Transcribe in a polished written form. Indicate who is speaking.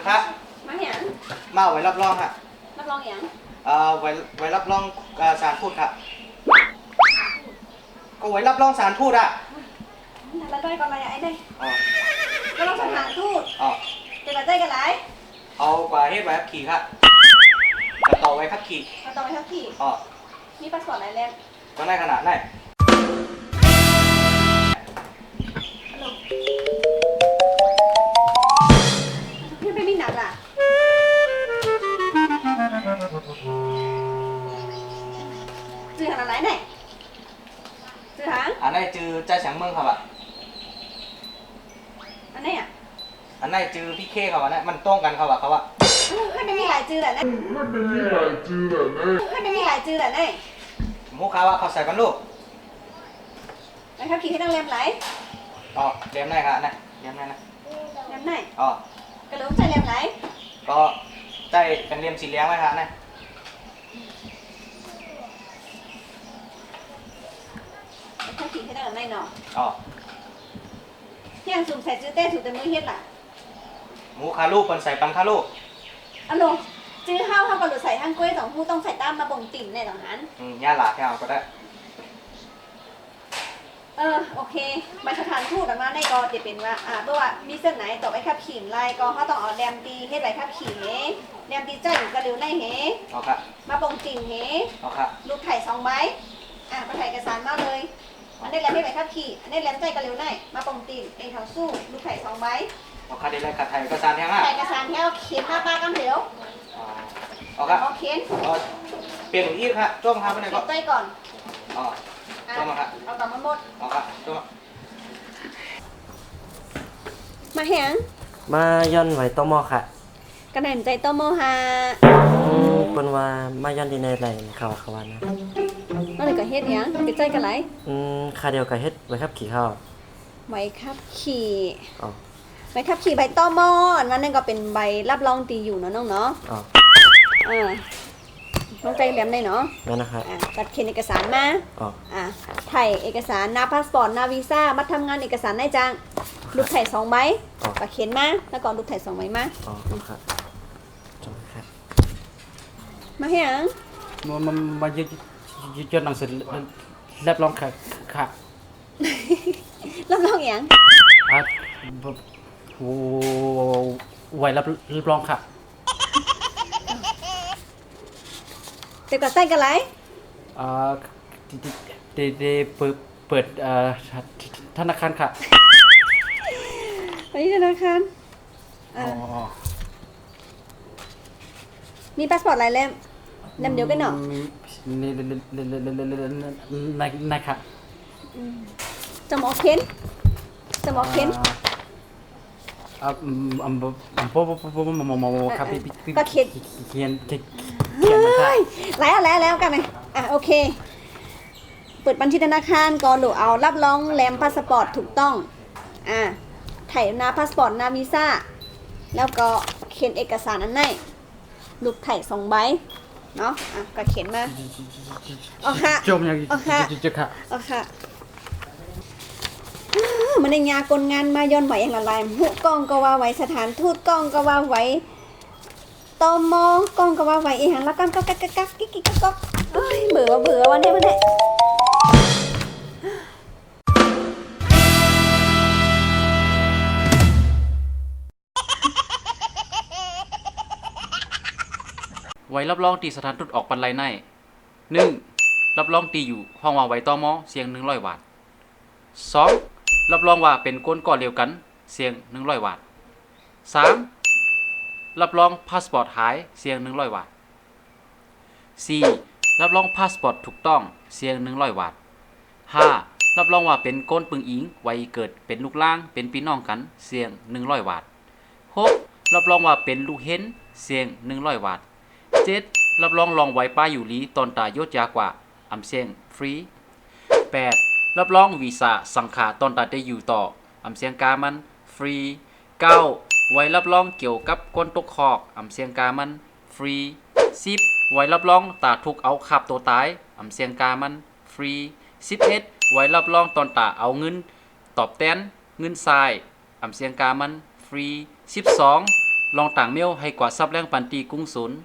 Speaker 1: ครับ
Speaker 2: มาเห็น
Speaker 1: มาไว้รับรองครับ
Speaker 2: รับรองอย่าง
Speaker 1: ไว้รับรองสารพูดครับก็ไว้รับรองสารพูดอ่ะ
Speaker 2: แล้วได้ก่อนอะไรไอ้ได้
Speaker 1: อ๋อ
Speaker 2: ก็ต้องสถานทูต
Speaker 1: อ๋อ
Speaker 2: จะมาได้กันไร
Speaker 1: เอากว่าเฮ็ดไว้ขับขี่ครับจะต่อไว้ขับขี่
Speaker 2: มาต่อไปทักที
Speaker 1: อ๋อ
Speaker 2: มีพาสปอร์ตอะไรแล้ว
Speaker 1: ก็ได้ขนาดไหน
Speaker 2: พี่ไม่มีหนักล่ะซื้อหางอะไรไหนซื้อหาง
Speaker 1: อันไหนจือใจแสงเมืองครับอ่ะ
Speaker 2: อันไหนอ่ะ
Speaker 1: อันไหนจือพี่เคครับอ่ะเนี่ยมันตรงกันครับอ่ะเขาอ่ะ
Speaker 2: ให้ไม่มีหลายจือแหละนะให้ไม่มีหลายจือแหละนะ
Speaker 1: มุกเขาว่าเขาใส่กันลูก
Speaker 2: นะครับขี่ให้ต้องเลียมไหล
Speaker 1: อ๋อเลี้ยมได้ครับนะเลี้ยมได้นะ
Speaker 2: เลียมไหน
Speaker 1: อ๋อก
Speaker 2: ระโดดใจเลียมไหล
Speaker 1: ก็ใจเป็นเลี้ยมสีเหลี้ยงไว้ครับนะ
Speaker 2: นะครับขี่ให้ต้องไหนเนาะ
Speaker 1: อ๋อ
Speaker 2: ที่ยังสุ่มใส่จือเต้ถูกแต่มือเฮ็ดล่ะ
Speaker 1: หมูคาลูกคนใส่ปันคาลูก
Speaker 2: อันโนจื้อห้าวกับหลุดใส่ห้างกล้วยสองผู้ต้องใส่ต้ามมาบ่งติ่มในตรงนั้น
Speaker 1: ย่าหลาแค่เอาก็ได้
Speaker 2: โอเคมาสถานทูตออกมาได้ก็จะเป็นว่าเพราะว่ามีเส้นไหนต่อไปขับขี่ไรก็เขาต้องเอาแรมตีเฮ็ดไรขับขี่เฮแรมตีใจอยู่กระเร็วในเฮ
Speaker 1: เอาค่ะ
Speaker 2: มาบ่งติ่มเฮ
Speaker 1: เอาค่ะ
Speaker 2: ลูกไข่2 ใบมาถ่ายเอกสารมาเลยอันนี้แรมเฮ็ดไรขับขี่อันนี้แรมใจกระเร็วในมาบ่งติ่มเองเขาสู้ลูกไข่2 ใบ
Speaker 1: เอาค่ะได้เลยค่ะไทยเอกสารแท้งอ่ะ
Speaker 2: ถ่ายเอกสารแท้เขียนมาปลากำเหลว
Speaker 1: เอาค่ะ
Speaker 2: เอาเขียน
Speaker 1: เปลี่ยนอีกค่ะจ้องค่ะไปไหนก็
Speaker 2: ใจก่อน
Speaker 1: อ๋อจ้องมาค่ะ
Speaker 2: เอาต่อมาหมด
Speaker 1: เอาค่ะจ้อง
Speaker 2: มาแหง
Speaker 3: มาย้อนไหวต้มอค่ะ
Speaker 2: กระแหน่ใจต้มโมฮา
Speaker 3: คนว่ามาย้อนดีในไหลเขาเขาว่านะ
Speaker 2: นั่นเลยก็เฮ็ดหยังติดใจกันไหล
Speaker 3: ค่าเดียวกับเฮ็ดไว้ครับขี่ข้าว
Speaker 2: ใบขับขี่
Speaker 3: อ๋อ
Speaker 2: ใบขับขี่ใบต้มออันนั้นก็เป็นใบรับรองตีอยู่เนาะน้องเนาะ
Speaker 3: อ๋อ
Speaker 2: น้องใจแหลมได้เนาะ
Speaker 3: นั่นนะครับ
Speaker 2: ตัดเขียนเอกสารมาถ่ายเอกสารหน้าพาสปอร์ตหน้าวีซ่ามาทำงานเอกสารได้จังลูกไถ่2 ใบตัดเขียนมาแล้วก็ลูกไถ่2 ใบมา
Speaker 3: อ๋อครับจบครับ
Speaker 2: มาให้ยัง
Speaker 3: มายืดหนังสือรับรองค่ะ
Speaker 2: รับรองอย่าง
Speaker 3: ไว้รับรองค่ะ
Speaker 2: เดี๋ยวก็ใส่กันไร
Speaker 3: เปิดธนาคารค่ะ
Speaker 2: ไปที่ธนาคารมีพาสปอร์ตอะไรเล่มเดียวกันเนาะ
Speaker 3: นะครับ
Speaker 2: จมอเค้น
Speaker 3: ครับ
Speaker 2: ก็เขียนแล้วกันเลยโอเคเปิดบัญชีธนาคารก่อนหรือเอารับรองแรมพาสปอร์ตถูกต้องถ่ายหน้าพาสปอร์ตหน้าวีซ่าแล้วก็เขียนเอกสารอันไหนลูกไถ่2 ใบเนาะก็เขียนมาโอเค
Speaker 3: จบยัง
Speaker 2: โอเคมันในงานกลงานมาย้อนไหวอย่างละลายหุกล้องก็ว่าไหวสถานทูตกล้องก็ว่าไหวตมกล้องก็ว่าไหวอีหันแล้วกันก็กักกิ๊กก็เบื่อวันนี้
Speaker 4: ไว้รับรองตีสถานทูตออกปันไรใน1. รับรองตีอยู่ห้องว่าไว้ตมเสียง100 บาท 2. รับรองว่าเป็นก้นก่อเดียวกันเสียง100 บาท 3. รับรองพาสปอร์ตหายเสียง100 บาท 4. รับรองพาสปอร์ตถูกต้องเสียง100 บาท 5. รับรองว่าเป็นก้นปึงอิงไว้เกิดเป็นลูกล่างเป็นพี่น้องกันเสียง100 บาท 6. รับรองว่าเป็นลูกเห็นเสียง100 บาท 7. รับรองลองไว้ป้าอยู่ลีตอนตายศยากว่าเสียงฟรี 8. รับรองวีซ่าสังขาตอนตาได้อยู่ต่อเสียงกามันฟรี 9. ไว้รับรองเกี่ยวกับก้นตกคอกเสียงกามันฟรี 10. ไว้รับรองตาทุกเอาขับตัวตายเสียงกามันฟรี 11. ไว้รับรองตอนตาเอาเงินตอบแทนเงินทรายเสียงกามันฟรี 12. ลองต่างเมลให้กว่าซับแรงปันตีกุ้งศูนย์